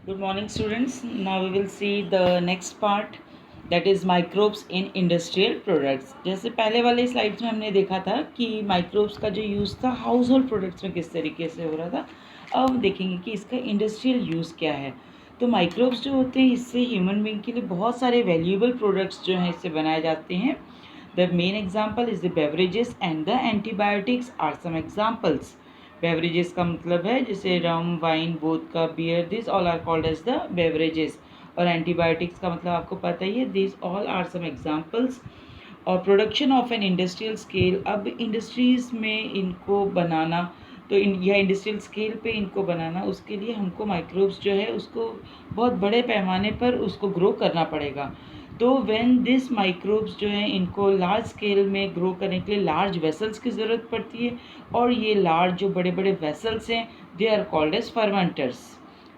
Good morning, students. Now we will see the next part, that is microbes in industrial products. जैसे पहले वाले slides में हमने देखा था कि माइक्रोब्स का जो यूज़ था हाउस होल्ड प्रोडक्ट्स में किस तरीके से हो रहा था। अब देखेंगे कि इसका इंडस्ट्रियल यूज़ क्या है। तो माइक्रोब्स जो होते हैं इससे ह्यूमन बींग के लिए बहुत सारे वैल्यूएबल प्रोडक्ट्स जो हैं इससे बनाए जाते हैं। The main example is the beverages and the antibiotics are some examples. Beverages का मतलब है जैसे rum, wine, vodka, beer, this all are called as the beverages. और एंटीबायोटिक्स का मतलब आपको पता ही है, this all are some examples. और production of an industrial scale, अब इंडस्ट्रीज़ में इनको बनाना, तो यह इंडस्ट्रियल स्केल पे इनको बनाना, उसके लिए हमको माइक्रोब्स जो है उसको बहुत बड़े पैमाने पर उसको ग्रो करना पड़ेगा। तो व्हेन दिस माइक्रोब्स जो हैं इनको लार्ज स्केल में ग्रो करने के लिए लार्ज वेसल्स की ज़रूरत पड़ती है। और ये लार्ज जो बड़े बड़े वेसल्स हैं they are called as fermenters.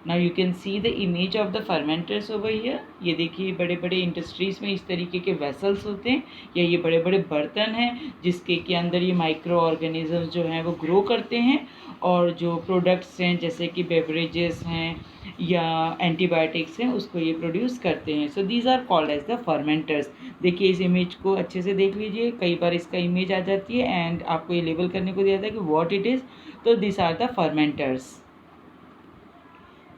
Now you can see the image of the fermenters over here. ये देखिए बड़े बड़े इंडस्ट्रीज़ में इस तरीके के वेसल्स होते हैं या ये बड़े बड़े बर्तन हैं जिसके के अंदर ये माइक्रो ऑर्गेनिजम्स जो हैं वो ग्रो करते हैं। और जो प्रोडक्ट्स हैं जैसे कि बेवरेजेस हैं या एंटीबायोटिक्स हैं उसको ये प्रोड्यूस करते हैं। So these are called as the fermenters. देखिए इस इमेज को अच्छे से देख लीजिए, कई बार इसका इमेज आ जाती है एंड आपको ये लेबल करने को दिया जाता है कि व्हाट इट इज़। तो this are the fermenters.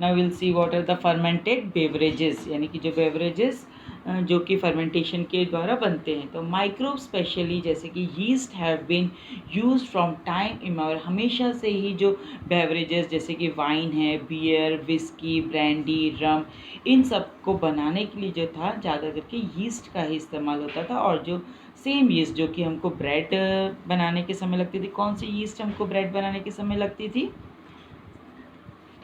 Now will see what are the fermented beverages, यानी कि जो बेवरेजेस जो कि फर्मेंटेशन के द्वारा बनते हैं। तो माइक्रोब स्पेशली जैसे कि yeast have been used from time immemorial, हमेशा से ही जो बेवरेजेस जैसे कि वाइन है, बियर, विस्की, ब्रांडी, रम, इन सब को बनाने के लिए जो था ज़्यादा करके यीस्ट का ही इस्तेमाल होता था। और जो सेम यीस्ट जो कि हमको ब्रेड बनाने के समय लगती थी, कौन सी यीस्ट हमको ब्रेड बनाने के समय लगती थी?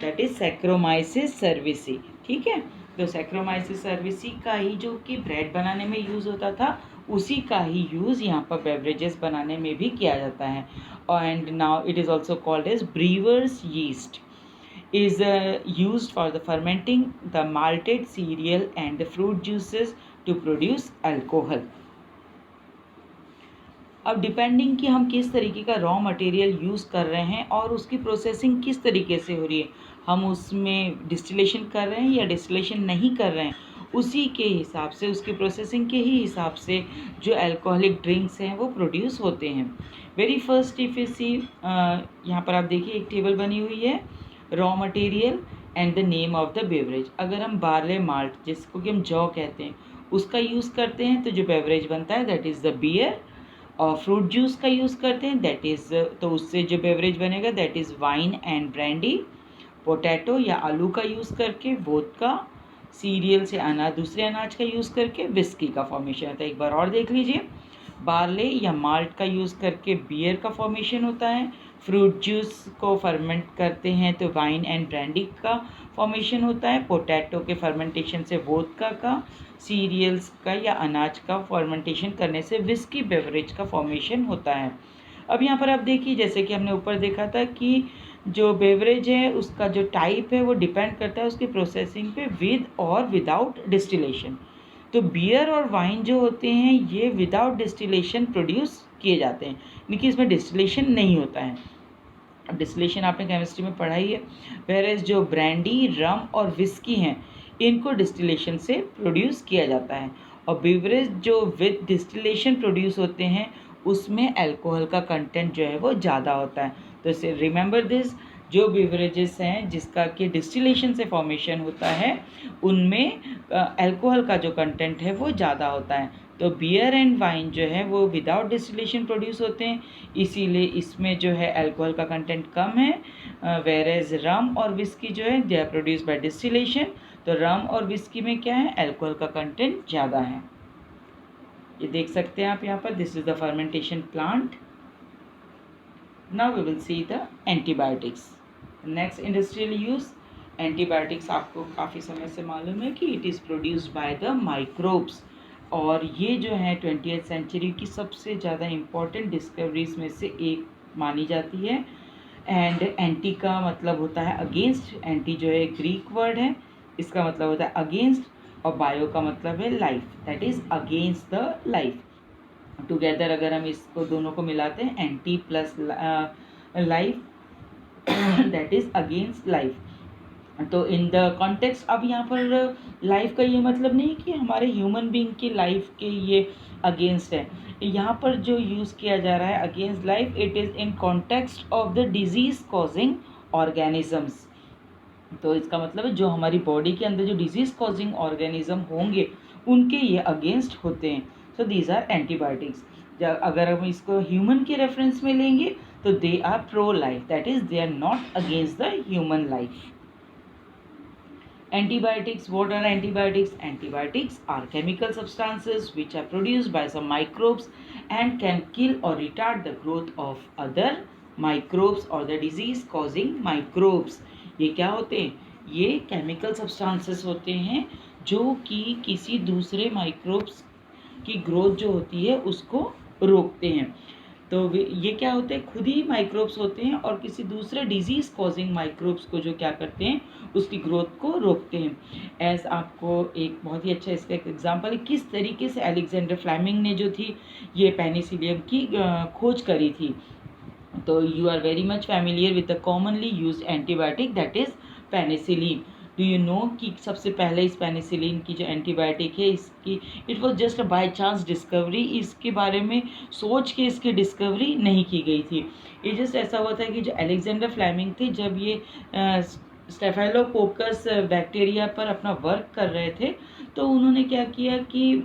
That is saccharomyces cerevisiae. ठीक है, तो सैक्रोमाइसिस सर्विसी का ही जो कि ब्रेड बनाने में यूज़ होता था उसी का ही यूज़ यहाँ पर बेवरेजेस बनाने में भी किया जाता है। And now it is also called as brewer's yeast is used for the fermenting the malted cereal and the fruit juices to produce alcohol। अब डिपेंडिंग कि हम किस तरीके का रॉ मटेरियल यूज़ कर रहे हैं और उसकी प्रोसेसिंग किस तरीके से हो रही है, हम उसमें डिस्टिलेशन कर रहे हैं या डिस्टिलेशन नहीं कर रहे हैं, उसी के हिसाब से, उसकी प्रोसेसिंग के ही हिसाब से जो अल्कोहलिक ड्रिंक्स हैं वो प्रोड्यूस होते हैं। Very first if you see, यहाँ पर आप देखिए एक टेबल बनी हुई है, raw material and the name of the beverage. अगर हम बार्ले माल्ट जिसको कि हम जौ कहते हैं उसका यूज़ करते हैं तो जो बेवरेज बनता है दैट इज़ द बियर। और फ्रूट जूस का यूज़ करते हैं दैट इज़, तो उससे जो बेवरेज बनेगा that is wine and brandy. Potato या आलू का यूज़ करके वोदका, सीरियल से अनाज, दूसरे अनाज का यूज़ करके विस्की का फॉर्मेशन होता है। एक बार और देख लीजिए, बार्ले या माल्ट का यूज़ करके बियर का फॉर्मेशन होता है, फ्रूट जूस को फर्मेंट करते हैं तो वाइन एंड ब्रांडी का फॉर्मेशन होता है, पोटैटो के फर्मेंटेशन से वोदका का, सीरियल्स का या अनाज का फर्मेंटेशन करने से विस्की बेवरेज का फॉर्मेशन होता है। अब यहाँ पर आप देखिए जैसे कि हमने ऊपर देखा था कि जो बेवरेज है उसका जो टाइप है वो डिपेंड करता है उसकी प्रोसेसिंग पे, विद और विदाउट डिस्टिलेशन। तो बियर और वाइन जो होते हैं ये विदाउट डिस्टिलेशन प्रोड्यूस किए जाते हैं, यानी कि इसमें डिस्टिलेशन नहीं होता है। अब डिस्टिलेशन आपने केमिस्ट्री में पढ़ा ही है। वेरेज जो ब्रांडी, रम और विस्की हैं इनको डिस्टिलेशन से प्रोड्यूस किया जाता है। और बेवरेज जो विद डिस्टिलेशन प्रोड्यूस होते हैं उसमें अल्कोहल का कंटेंट जो है वो ज़्यादा होता है। तो इसे रिमेंबर दिस, जो बेवरेजेस हैं जिसका कि डिस्टिलेशन से फॉर्मेशन होता है उनमें अल्कोहल का जो कंटेंट है वो ज़्यादा होता है। तो बियर एंड वाइन जो है वो विदाउट डिस्टिलेशन प्रोड्यूस होते हैं, इसीलिए इसमें जो है अल्कोहल का कंटेंट कम है। वेरेज रम और विस्की जो है they are produce by distillation. तो रम और विस्की में क्या है, अल्कोहल का कंटेंट ज़्यादा है। ये देख सकते हैं आप यहाँ पर, this is the fermentation plant. Now we will see the antibiotics. Next industrial use, antibiotics आपको काफ़ी समय से मालूम है कि it is produced by the microbes. और ये जो है 20th सेंचुरी की सबसे ज़्यादा इम्पॉर्टेंट डिस्कवरीज में से एक मानी जाती है। एंड एंटी का मतलब होता है अगेंस्ट, एंटी जो है ग्रीक वर्ड है, इसका मतलब होता है अगेंस्ट, और बायो का मतलब है life, that is against the life. Together अगर हम इसको दोनों को मिलाते हैं, anti plus life that is against life. तो इन द कॉन्टेक्स्ट, अब यहाँ पर लाइफ का ये मतलब नहीं कि हमारे ह्यूमन बीइंग की लाइफ के ये अगेंस्ट है। यहाँ पर जो यूज़ किया जा रहा है against life, it is in context of the disease causing organisms. तो इसका मतलब है जो हमारी बॉडी के अंदर जो डिजीज़ कॉजिंग ऑर्गेनिज्म होंगे उनके ये अगेंस्ट होते हैं। So these are antibiotics. अगर हम इसको ह्यूमन के रेफरेंस में लेंगे तो they are pro life, that is they are not against the human life. Antibiotics, what are antibiotics? Antibiotics are chemical substances which are produced by some microbes and can kill or retard the growth of other microbes or the disease causing microbes. ये क्या होते हैं? ये chemical substances होते हैं जो कि किसी दूसरे microbes की ग्रोथ जो होती है उसको रोकते हैं। तो ये क्या होते हैं? खुद ही माइक्रोब्स होते हैं और किसी दूसरे डिजीज़ कॉजिंग माइक्रोब्स को जो क्या करते हैं उसकी ग्रोथ को रोकते हैं। एज आपको एक बहुत ही अच्छा इसका एक एग्जांपल है किस तरीके से अलेक्जेंडर फ्लेमिंग ने जो थी ये पेनिसिलियम की खोज करी थी। तो you are very much familiar with the commonly used antibiotic that is penicillin. Do you know कि सबसे पहले इस पेनिसिलिन की जो एंटीबायोटिक है इसकी it was just a by chance discovery. इसके बारे में सोच के इसकी डिस्कवरी नहीं की गई थी। ये जस्ट ऐसा हुआ था कि जो अलेक्जेंडर फ्लेमिंग थे जब ये स्टेफाइलोकोकस बैक्टीरिया पर अपना वर्क कर रहे थे तो उन्होंने क्या किया कि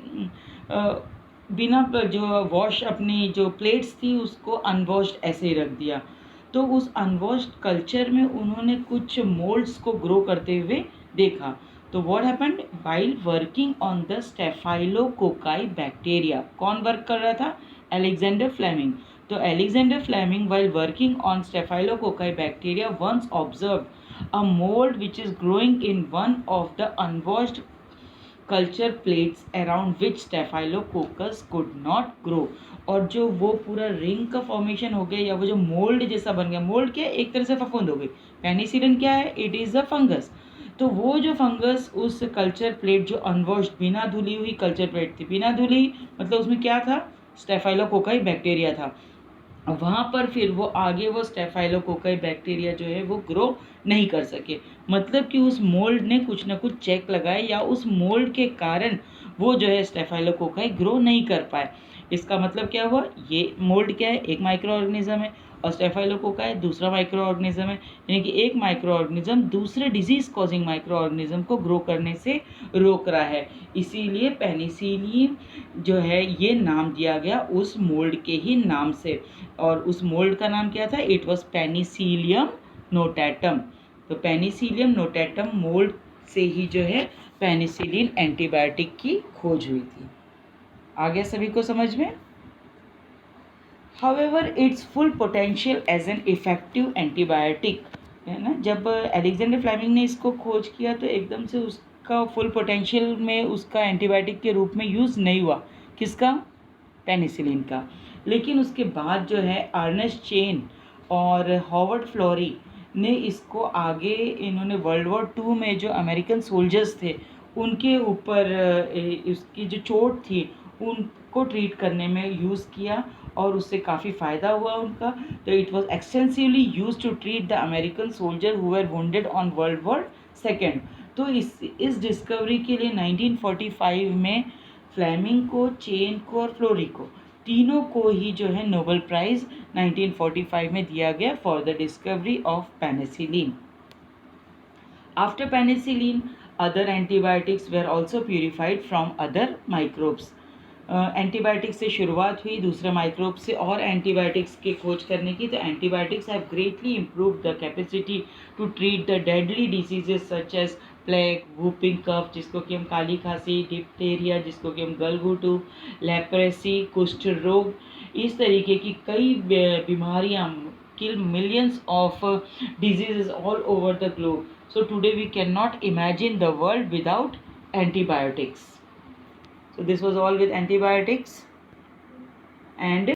बिना जो वॉश अपनी जो प्लेट्स थी उसको अनवॉश्ड ऐसे ही रख दिया। तो उस अनवॉश्ड कल्चर में उन्होंने कुछ मोल्ड्स को ग्रो करते हुए देखा। तो what happened while working on the staphylococci bacteria, कौन वर्क कर रहा था? Alexander Fleming. तो Alexander Fleming while working on staphylococci bacteria once observed a mold which is growing in one of the unwashed culture plates around which staphylococcus could not grow। और जो वो पूरा ring का formation हो गया या वो जो मोल्ड जैसा बन गया, मोल्ड क्या है? एक तरह से फफूंद हो गई। पेनिसिलिन क्या है? It is a fungus. तो वो जो फंगस उस कल्चर प्लेट जो अनवॉश्ड बिना धुली हुई कल्चर प्लेट थी, बिना धुली मतलब उसमें क्या था? स्टेफाइलोकोकाई बैक्टीरिया था। वहाँ पर फिर वो आगे वो स्टेफाइलोकोकाई बैक्टीरिया जो है वो ग्रो नहीं कर सके। मतलब कि उस मोल्ड ने कुछ ना कुछ चेक लगाए या उस मोल्ड के कारण वो जो है स्टेफाइलोकोकाई ग्रो नहीं कर पाए। इसका मतलब क्या हुआ? ये मोल्ड क्या है? एक माइक्रो ऑर्गेनिज्म है और स्टेफाइलोकोकाई दूसरा माइक्रो ऑर्गेनिज्म है। यानी कि एक माइक्रो ऑर्गेनिज्म दूसरे डिजीज कॉजिंग माइक्रो ऑर्गेनिज्म को ग्रो करने से रोक रहा है। इसीलिए पेनिसिलिन जो है ये नाम दिया गया उस मोल्ड के ही नाम से। और उस मोल्ड का नाम क्या था? It was penicillium notatum. तो पेनिसिलियम नोटैटम मोल्ड से ही जो है पेनिसिलिन एंटीबायोटिक की खोज हुई थी। आ गया सभी को समझ में? However its full potential as an effective antibiotic, है ना, जब अलेक्जेंडर फ्लेमिंग ने इसको खोज किया तो एकदम से उसका फुल पोटेंशियल में उसका एंटीबायोटिक के रूप में यूज़ नहीं हुआ। किसका? पेनिसिलिन का। लेकिन उसके बाद जो है अर्नेस्ट चेन और हॉवर्ड फ्लोरी ने इसको आगे इन्होंने वर्ल्ड वॉर 2 में जो अमेरिकन सोल्जर्स थे उनके ऊपर इसकी जो चोट थी उनको ट्रीट करने में यूज़ किया और उससे काफ़ी फ़ायदा हुआ उनका। तो it was extensively use to treat the American soldier who were wounded on world war second. तो इस डिस्कवरी के लिए 1945 में फ्लेमिंग को, चेन को और फ्लोरी को, तीनों को ही जो है नोबेल प्राइज़ 1945 में दिया गया for the discovery of penicillin. After penicillin other antibiotics were also purified from other microbes. Antibiotics से शुरुआत हुई दूसरे माइक्रोब से और एंटीबायोटिक्स की खोज करने की। तो antibiotics have greatly improve the capacity to treat the deadly diseases such as plague, whooping cough जिसको कि हम काली खांसी, डिप्थेरिया जिसको कि हम गलघोटू, लेप्रेसी, कुष्ठ रोग, इस तरीके की कई बीमारियां kill millions of diseases all over the globe. So today we cannot imagine the world without antibiotics. So this was all with antibiotics. And